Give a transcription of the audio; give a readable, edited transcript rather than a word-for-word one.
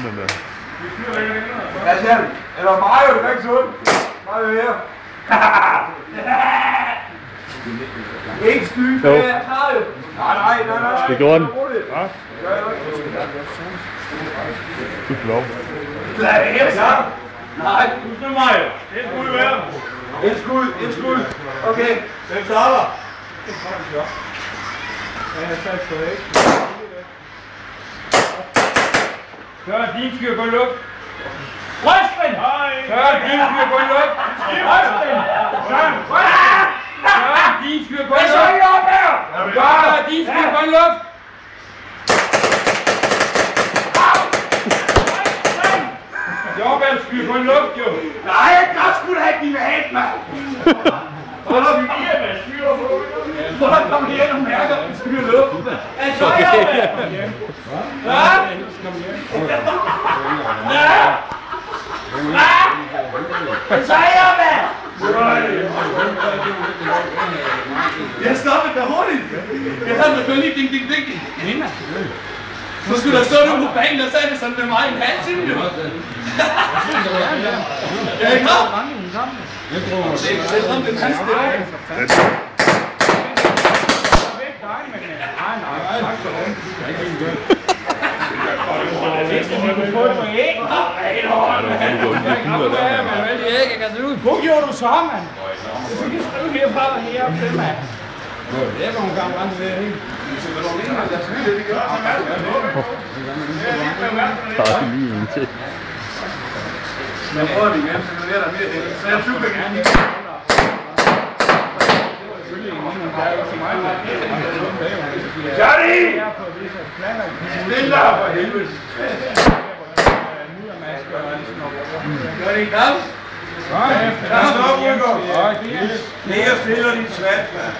sund, den der. Christian, eller Mario, det er ikke sund. Mario her. Ikke sky, det er Mario. Nej. Det gjorde den. Ja. Du er lov. Lad det her, så. Nej. Husk nu, Mario. Det er skud hver. Et skud. Okay. Hvem starter? Så er din skyr på luft. Ryst den! Så er din skyr på luft. Ryst den! Så er din skyr på luft. Så er din skyr på luft. Jordbær skyr på luft, jo. Nej, jeg kan sgu da ikke din hat, mand. Hold op, hvor der kommer her og mærker, at vi skyder luften. Er så jordbær? Jeg stoppede dig hurtigt. Jeg havde mig kun lige ding. Så skulle der stå nu på banen, og sagde det sådan med mig en halv time, jo. Ja, I kom. Det er den hans sted. Hvor gjorde du så, mand? Du skal ikke skrive herfra og herop til, mand. Det er nogle gange rent ved, ikke? Der er lige en til. Men prøv det igen, så det er der mere. Så jeg cykler igen. Johnny! Stille dig for helvede! Gør det i kamp? Ja, stop, Rødgaard! Mere stiller din svat, mand!